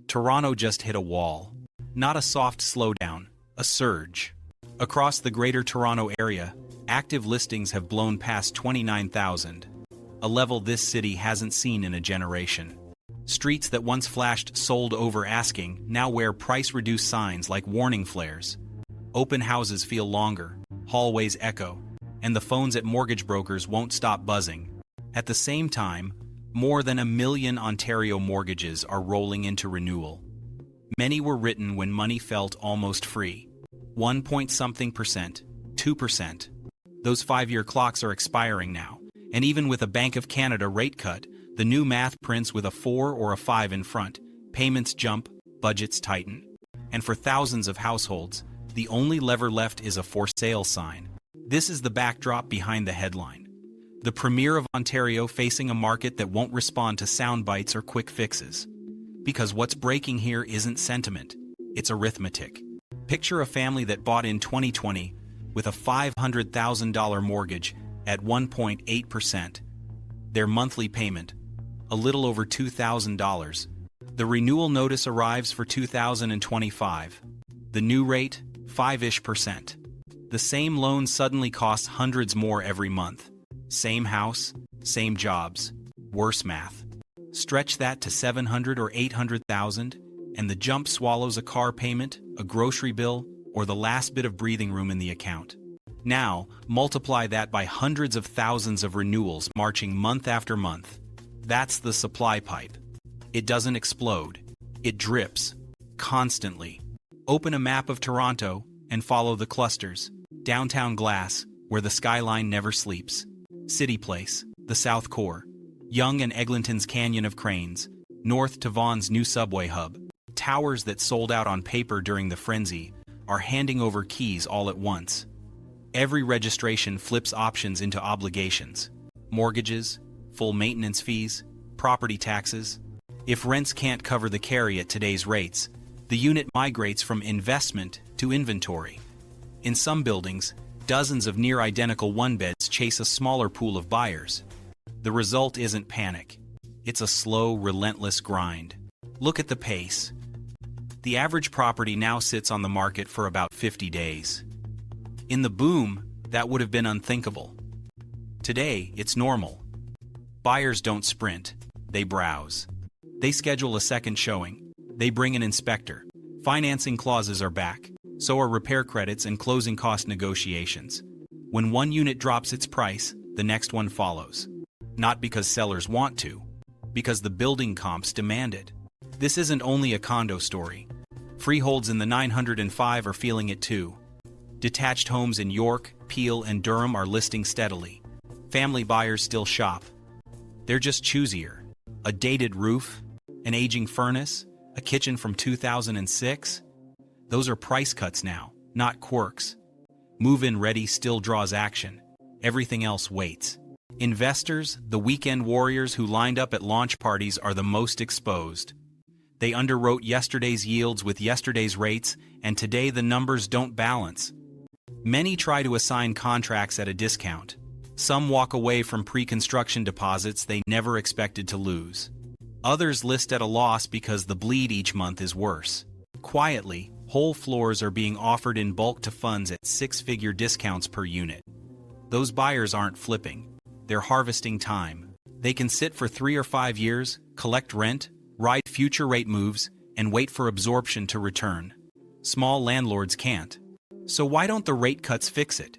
Toronto just hit a wall. Not a soft slowdown, a surge. Across the Greater Toronto Area, active listings have blown past 29,000, a level this city hasn't seen in a generation. Streets that once flashed sold over asking now wear price-reduced signs like warning flares. Open houses feel longer, hallways echo, and the phones at mortgage brokers won't stop buzzing. At the same time, more than 1 million Ontario mortgages are rolling into renewal. Many were written when money felt almost free. 1-point-something%, 2%. Those 5-year clocks are expiring now, and even with a Bank of Canada rate cut, the new math prints with a 4 or a 5 in front. Payments jump, budgets tighten. And for thousands of households, the only lever left is a for sale sign. This is the backdrop behind the headline. The Premier of Ontario facing a market that won't respond to sound bites or quick fixes. Because what's breaking here isn't sentiment, it's arithmetic. Picture a family that bought in 2020 with a $500,000 mortgage at 1.8%. Their monthly payment, a little over $2,000. The renewal notice arrives for 2025. The new rate, 5-ish%. The same loan suddenly costs hundreds more every month. Same house, same jobs, worse math. Stretch that to 700 or 800,000, and the jump swallows a car payment, a grocery bill, or the last bit of breathing room in the account. Now, multiply that by hundreds of thousands of renewals marching month after month. That's the supply pipe. It doesn't explode. It drips. Constantly. Open a map of Toronto and follow the clusters. Downtown Glass, where the skyline never sleeps. City Place, the South Core. Yonge and Eglinton's Canyon of Cranes. North to Vaughan's new subway hub. Towers that sold out on paper during the frenzy are handing over keys all at once. Every registration flips options into obligations. Mortgages, full maintenance fees, property taxes. If rents can't cover the carry at today's rates, the unit migrates from investment to inventory. In some buildings, dozens of near-identical one-beds chase a smaller pool of buyers. The result isn't panic. It's a slow, relentless grind. Look at the pace. The average property now sits on the market for about 50 days. In the boom, that would have been unthinkable. Today, it's normal. Buyers don't sprint, they browse. They schedule a second showing. They bring an inspector. Financing clauses are back. So are repair credits and closing cost negotiations. When one unit drops its price, the next one follows. Not because sellers want to, because the building comps demand it. This isn't only a condo story. Freeholds in the 905 are feeling it too. Detached homes in York, Peel, and Durham are listing steadily. Family buyers still shop. They're just choosier. A dated roof, an aging furnace, a kitchen from 2006. Those are price cuts now, not quirks. Move-in ready still draws action. Everything else waits. Investors, the weekend warriors who lined up at launch parties, are the most exposed. They underwrote yesterday's yields with yesterday's rates, and today the numbers don't balance. Many try to assign contracts at a discount. Some walk away from pre-construction deposits they never expected to lose. Others list at a loss because the bleed each month is worse. Quietly, whole floors are being offered in bulk to funds at 6-figure discounts per unit. Those buyers aren't flipping. They're harvesting time. They can sit for 3 or 5 years, collect rent, ride future rate moves, and wait for absorption to return. Small landlords can't. So why don't the rate cuts fix it?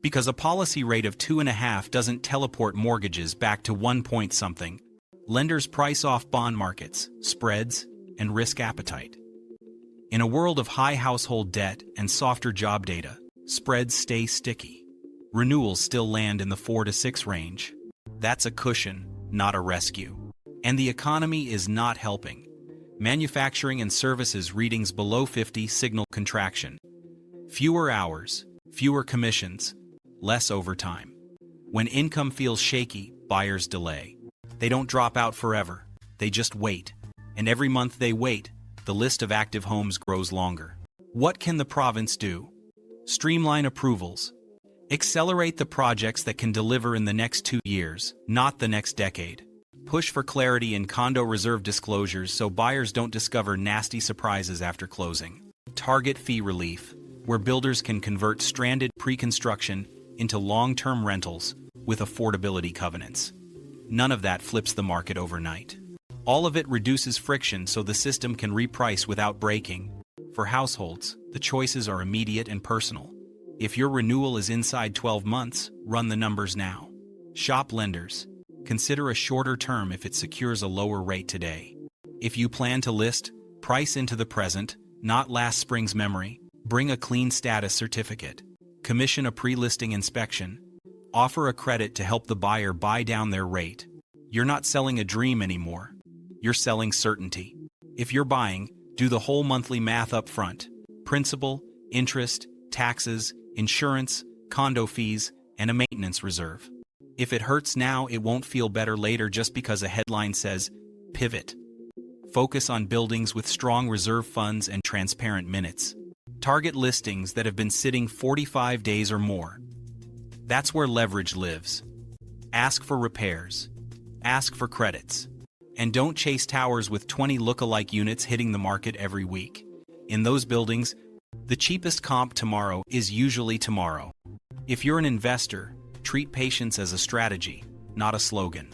Because a policy rate of 2.5 doesn't teleport mortgages back to 1-point-something. Lenders price off bond markets, spreads, and risk appetite. In a world of high household debt and softer job data, spreads stay sticky. Renewals still land in the 4 to 6 range. That's a cushion, not a rescue. And the economy is not helping. Manufacturing and services readings below 50 signal contraction. Fewer hours, fewer commissions, less overtime. When income feels shaky, buyers delay. They don't drop out forever. They just wait. And every month they wait, the list of active homes grows longer. What can the province do? Streamline approvals. Accelerate the projects that can deliver in the next 2 years, not the next decade. Push for clarity in condo reserve disclosures so buyers don't discover nasty surprises after closing. Target fee relief, where builders can convert stranded pre-construction into long-term rentals with affordability covenants. None of that flips the market overnight. All of it reduces friction so the system can reprice without breaking. For households, the choices are immediate and personal. If your renewal is inside 12 months, run the numbers now. Shop lenders. Consider a shorter term if it secures a lower rate today. If you plan to list, price into the present, not last spring's memory. Bring a clean status certificate. Commission a pre-listing inspection. Offer a credit to help the buyer buy down their rate. You're not selling a dream anymore. You're selling certainty. If you're buying, do the whole monthly math up front. Principal, interest, taxes, insurance, condo fees, and a maintenance reserve. If it hurts now, it won't feel better later just because a headline says, pivot. Focus on buildings with strong reserve funds and transparent minutes. Target listings that have been sitting 45 days or more. That's where leverage lives. Ask for repairs. Ask for credits. And don't chase towers with 20 look-alike units hitting the market every week. In those buildings, the cheapest comp tomorrow is usually tomorrow. If you're an investor, treat patience as a strategy, not a slogan.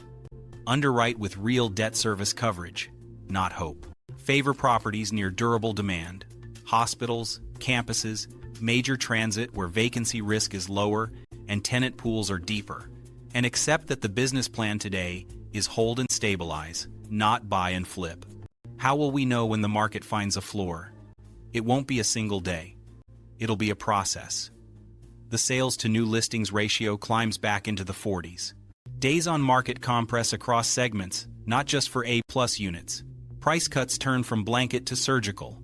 Underwrite with real debt service coverage, not hope. Favor properties near durable demand. Hospitals, campuses, major transit where vacancy risk is lower and tenant pools are deeper. And accept that the business plan today is hold and stabilize, not buy and flip. How will we know when the market finds a floor? It won't be a single day. It'll be a process. The sales to new listings ratio climbs back into the 40s. Days on market compress across segments, not just for A+ units. Price cuts turn from blanket to surgical.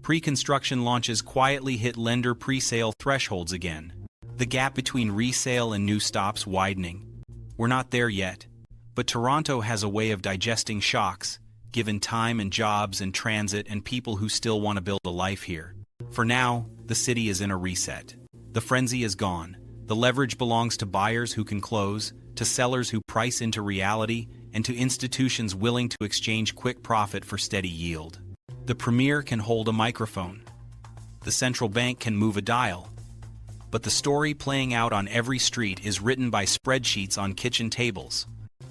Pre-construction launches quietly hit lender pre-sale thresholds again. The gap between resale and new stops widening. We're not there yet, but Toronto has a way of digesting shocks, given time and jobs and transit and people who still want to build a life here. For now, the city is in a reset. The frenzy is gone. The leverage belongs to buyers who can close, to sellers who price into reality, and to institutions willing to exchange quick profit for steady yield. The premier can hold a microphone. The central bank can move a dial. But the story playing out on every street is written by spreadsheets on kitchen tables.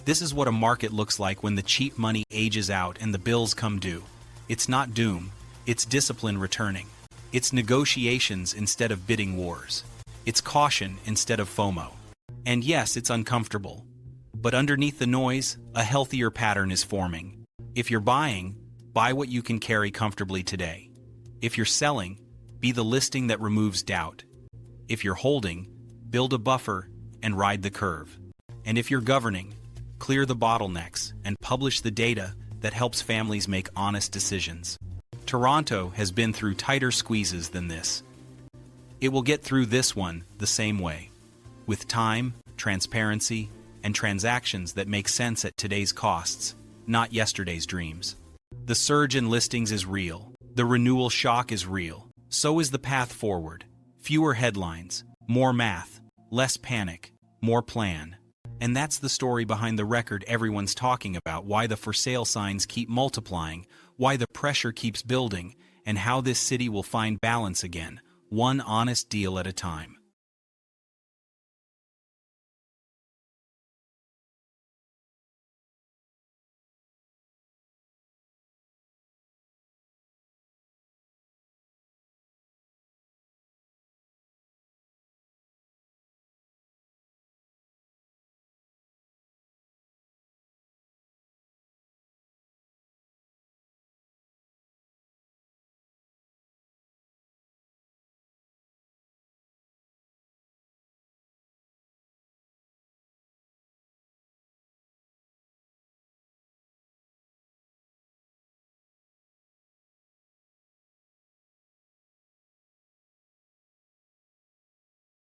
This is what a market looks like when the cheap money ages out and the bills come due. It's not doom. It's discipline returning. It's negotiations instead of bidding wars. It's caution instead of FOMO. And yes, it's uncomfortable. But underneath the noise, a healthier pattern is forming. If you're buying, buy what you can carry comfortably today. If you're selling, be the listing that removes doubt. If you're holding, build a buffer and ride the curve. And if you're governing, clear the bottlenecks and publish the data that helps families make honest decisions. Toronto has been through tighter squeezes than this. It will get through this one the same way, with time, transparency, and transactions that make sense at today's costs, not yesterday's dreams. The surge in listings is real. The renewal shock is real. So is the path forward. Fewer headlines, more math, less panic, more plan. And that's the story behind the record everyone's talking about, why the for sale signs keep multiplying, why the pressure keeps building, and how this city will find balance again, one honest deal at a time.